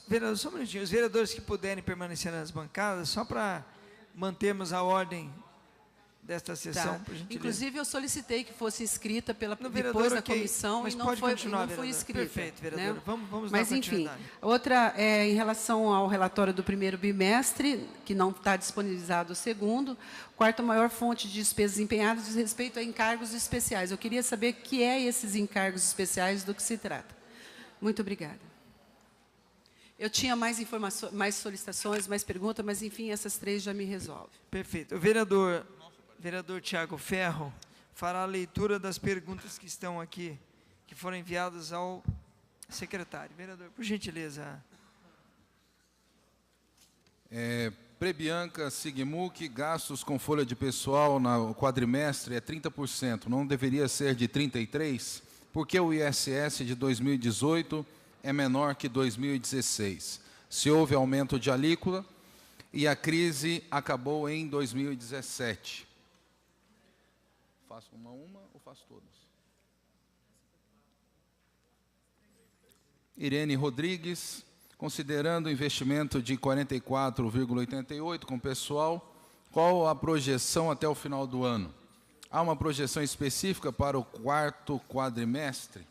S6: Vereador, só um minutinho. Os vereadores que puderem permanecer nas bancadas, só para mantermos a ordem desta sessão, por gentileza.
S12: Inclusive, eu solicitei que fosse inscrita
S6: depois
S12: da comissão
S6: mas
S12: e não foi inscrita.
S6: Perfeito, vereador.
S12: Né?
S6: Vamos
S12: mas,
S6: dar
S12: enfim,
S6: continuidade.
S12: outra em relação ao relatório do primeiro bimestre, que não está disponibilizado o segundo, quarta maior fonte de despesas empenhadas diz respeito a encargos especiais. Eu queria saber o que é esses encargos especiais, do que se trata. Muito obrigada. Eu tinha mais informações, mais solicitações, mais perguntas, mas, enfim, essas 3 já me resolvem.
S6: Perfeito. O vereador Tiago Ferro fará a leitura das perguntas que estão aqui, que foram enviadas ao secretário. Vereador, por gentileza.
S1: Prebianca Sigmuc, gastos com folha de pessoal no quadrimestre é 30%, não deveria ser de 33%? Porque o ISS de 2018 é menor que 2016. Se houve aumento de alíquota e a crise acabou em 2017. Faço uma ou faço todas? Irene Rodrigues, considerando o investimento de 44,88 com pessoal, qual a projeção até o final do ano? Há uma projeção específica para o 4º quadrimestre?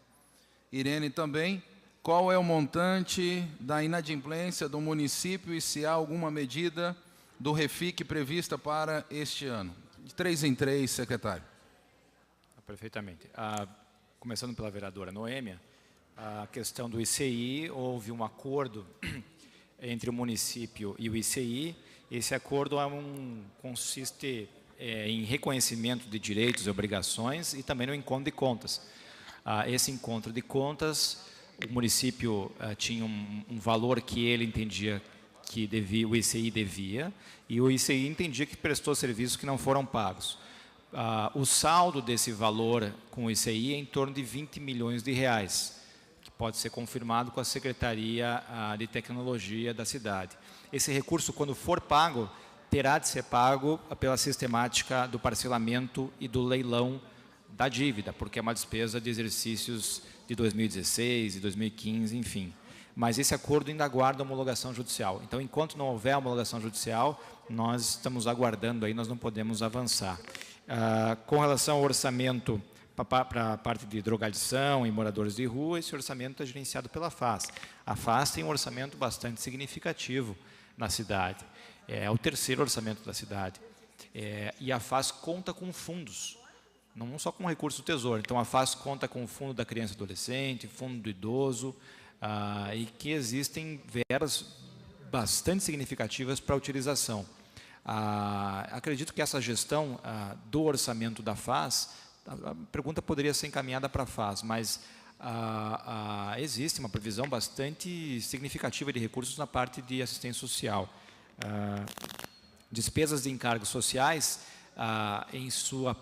S1: Irene também, qual é o montante da inadimplência do município e se há alguma medida do REFIC prevista para este ano? De 3 em 3, secretário.
S5: Perfeitamente. Começando pela vereadora Noêmia, a questão do ICI, houve um acordo entre o município e o ICI. Esse acordo consiste em reconhecimento de direitos e obrigações e também no encontro de contas. Esse encontro de contas, o município tinha um valor que ele entendia que o ICI devia, e o ICI entendia que prestou serviços que não foram pagos. O saldo desse valor com o ICI é em torno de 20 milhões de reais, que pode ser confirmado com a Secretaria de Tecnologia da cidade. Esse recurso, quando for pago, terá de ser pago pela sistemática do parcelamento e do leilão da dívida, porque é uma despesa de exercícios de 2016 e 2015, enfim. Mas esse acordo ainda aguarda homologação judicial. Então, enquanto não houver homologação judicial, nós estamos aguardando aí, nós não podemos avançar. Com relação ao orçamento para a parte de drogadição e moradores de rua, esse orçamento é gerenciado pela FAS. A FAS tem um orçamento bastante significativo na cidade. É o 3º orçamento da cidade. E a FAS conta com fundos, não só com recurso do Tesouro. Então, a FAS conta com o Fundo da Criança e Adolescente, Fundo do Idoso, e que existem verbas bastante significativas para a utilização. Acredito que essa gestão do orçamento da FAS, a pergunta poderia ser encaminhada para a FAS, mas existe uma previsão bastante significativa de recursos na parte de assistência social. Despesas de encargos sociais, em sua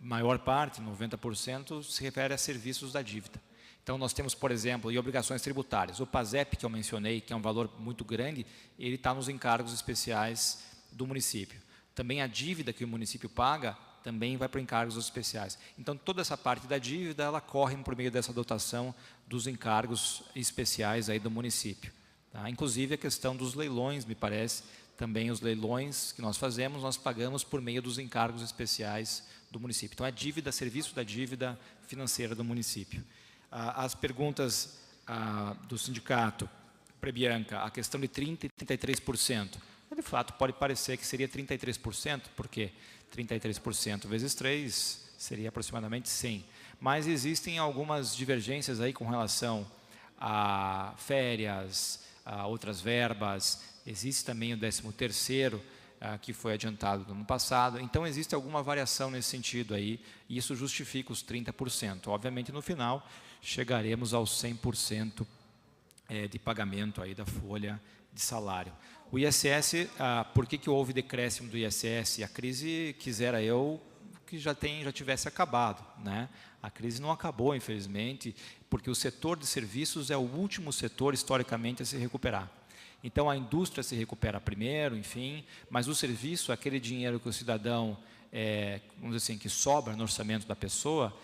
S5: maior parte, 90%, se refere a serviços da dívida. Então, nós temos, por exemplo, e obrigações tributárias. O PASEP, que eu mencionei, que é um valor muito grande, ele está nos encargos especiais do município. Também a dívida que o município paga também vai para encargos especiais. Então, toda essa parte da dívida, ela corre por meio dessa dotação dos encargos especiais aí do município. Tá? Inclusive, a questão dos leilões, me parece, também os leilões que nós fazemos, nós pagamos por meio dos encargos especiais do município. Então, a dívida, serviço da dívida financeira do município. As perguntas do sindicato, Prebianca, a questão de 30% e 33%. De fato, pode parecer que seria 33%, porque 33% vezes 3 seria aproximadamente 100. Mas existem algumas divergências aí com relação a férias, a outras verbas, existe também o 13º, que foi adiantado no ano passado. Então, existe alguma variação nesse sentido aí, e isso justifica os 30%. Obviamente, no final, chegaremos aos 100% de pagamento aí da folha de salário. O ISS, por que houve decréscimo do ISS? A crise, quisera eu, que já tivesse acabado, né? A crise não acabou, infelizmente, porque o setor de serviços é o último setor, historicamente, a se recuperar. Então, a indústria se recupera primeiro, enfim, mas o serviço, aquele dinheiro que o cidadão, vamos dizer assim, que sobra no orçamento da pessoa,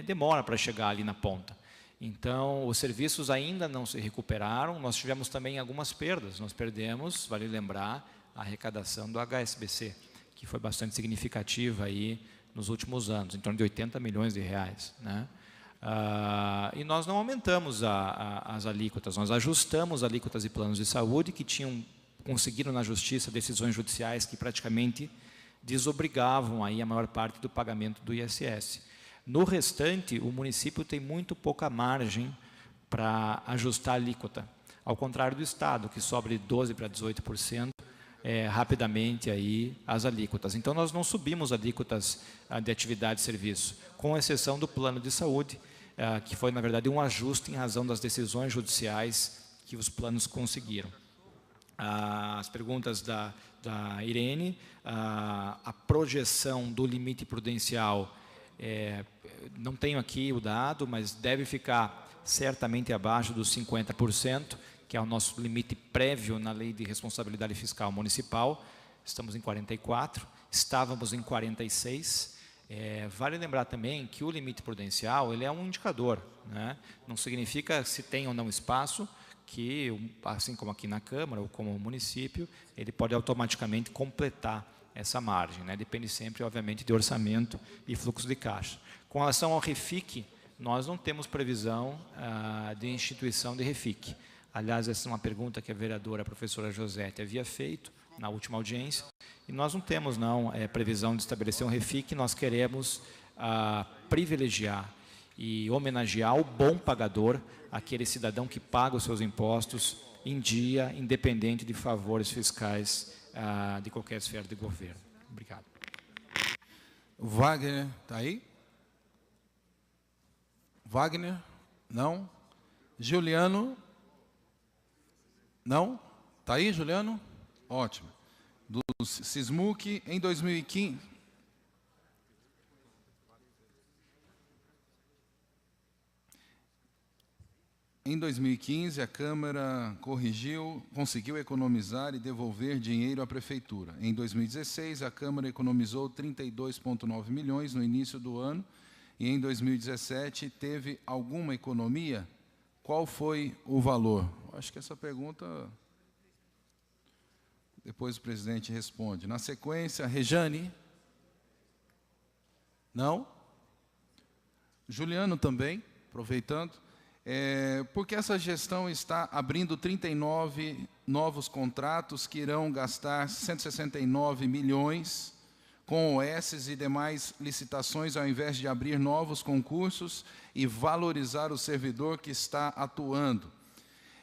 S5: demora para chegar ali na ponta. Então, os serviços ainda não se recuperaram, nós tivemos também algumas perdas. Nós perdemos, vale lembrar, a arrecadação do HSBC, que foi bastante significativa aí nos últimos anos, em torno de 80 milhões de reais, né? E nós não aumentamos as alíquotas, nós ajustamos alíquotas e planos de saúde que conseguiram na justiça decisões judiciais que praticamente desobrigavam aí a maior parte do pagamento do ISS. No restante, o município tem muito pouca margem para ajustar a alíquota, ao contrário do Estado, que sobe de 12% para 18%, rapidamente aí as alíquotas. Então, nós não subimos alíquotas de atividade e serviço, com exceção do plano de saúde, que foi, na verdade, um ajuste em razão das decisões judiciais que os planos conseguiram. As perguntas da Irene, a projeção do limite prudencial, não tenho aqui o dado, mas deve ficar certamente abaixo dos 50%, que é o nosso limite prévio na Lei de Responsabilidade Fiscal Municipal. Estamos em 44%, estávamos em 46%. Vale lembrar também que o limite prudencial ele é um indicador, né? Não significa se tem ou não espaço, que, assim como aqui na Câmara ou como município, ele pode automaticamente completar essa margem, né? Depende sempre, obviamente, de orçamento e fluxo de caixa. Com relação ao REFIC, nós não temos previsão de instituição de REFIC. Aliás, essa é uma pergunta que a vereadora, a professora Josete, havia feito na última audiência, e nós não temos previsão de estabelecer um REFIC. Nós queremos privilegiar e homenagear o bom pagador, aquele cidadão que paga os seus impostos em dia, independente de favores fiscais de qualquer esfera de governo. Obrigado.
S1: Wagner, está aí? Wagner? Não? Juliano? Não? Está aí, Juliano? Ótimo. Do Sismuc, em 2015... Em 2015, a Câmara conseguiu economizar e devolver dinheiro à Prefeitura. Em 2016, a Câmara economizou 32,9 milhões no início do ano, e em 2017 teve alguma economia? Qual foi o valor? Acho que essa pergunta, depois o presidente responde. Na sequência, Rejane? Não? Juliano também, aproveitando. Porque essa gestão está abrindo 39 novos contratos que irão gastar 169 milhões com OS e demais licitações, ao invés de abrir novos concursos e valorizar o servidor que está atuando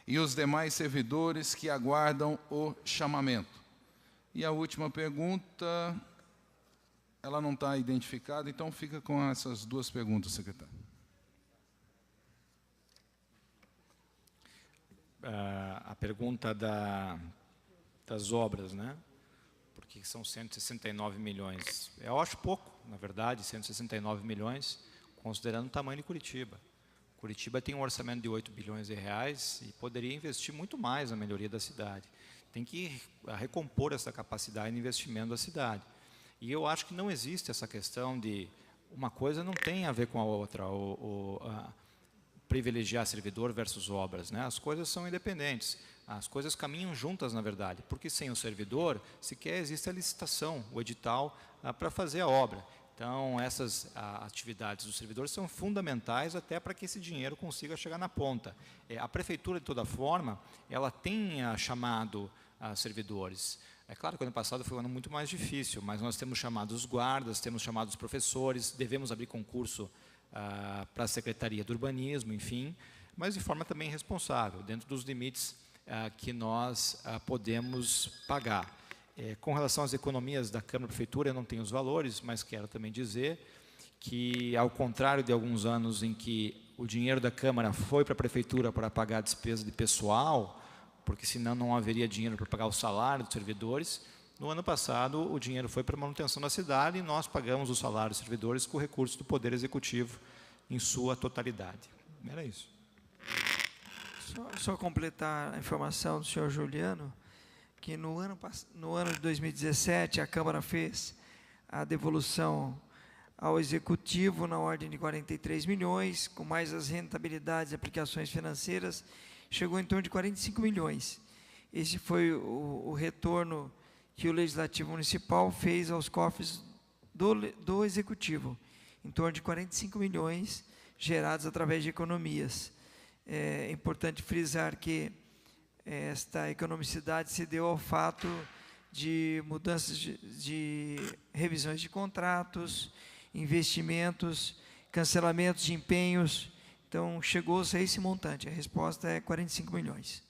S1: e os demais servidores que aguardam o chamamento. E a última pergunta, ela não está identificada, então fica com essas duas perguntas, secretário.
S5: A pergunta das obras, né? Porque são 169 milhões. Eu acho pouco, na verdade, 169 milhões, considerando o tamanho de Curitiba. Curitiba tem um orçamento de 8 bilhões de reais e poderia investir muito mais na melhoria da cidade. Tem que recompor essa capacidade de investimento da cidade. E eu acho que não existe essa questão de uma coisa não tem a ver com a outra, privilegiar servidor versus obras, né? As coisas são independentes, as coisas caminham juntas, na verdade, porque sem o servidor, sequer existe a licitação, o edital, para fazer a obra. Então, essas atividades do servidor são fundamentais até para que esse dinheiro consiga chegar na ponta. A prefeitura, de toda forma, ela tem chamado servidores. É claro que o ano passado foi um ano muito mais difícil, mas nós temos chamado os guardas, temos chamado os professores, devemos abrir concurso para a Secretaria do Urbanismo, enfim, mas de forma também responsável, dentro dos limites que nós podemos pagar. Com relação às economias da Câmara e Prefeitura, eu não tenho os valores, mas quero também dizer que, ao contrário de alguns anos em que o dinheiro da Câmara foi para a Prefeitura para pagar a despesa de pessoal, porque senão não haveria dinheiro para pagar o salário dos servidores, no ano passado o dinheiro foi para a manutenção da cidade e nós pagamos o salário dos servidores com recursos do Poder Executivo em sua totalidade. Era isso.
S6: Só completar a informação do senhor Juliano, que no ano de 2017 a Câmara fez a devolução ao Executivo na ordem de 43 milhões, com mais as rentabilidades e aplicações financeiras, chegou em torno de 45 milhões. Esse foi o retorno que o Legislativo Municipal fez aos cofres do Executivo, em torno de 45 milhões gerados através de economias. É importante frisar que esta economicidade se deu ao fato de mudanças de revisões de contratos, investimentos, cancelamentos de empenhos. Então, chegou-se a esse montante. A resposta é 45 milhões.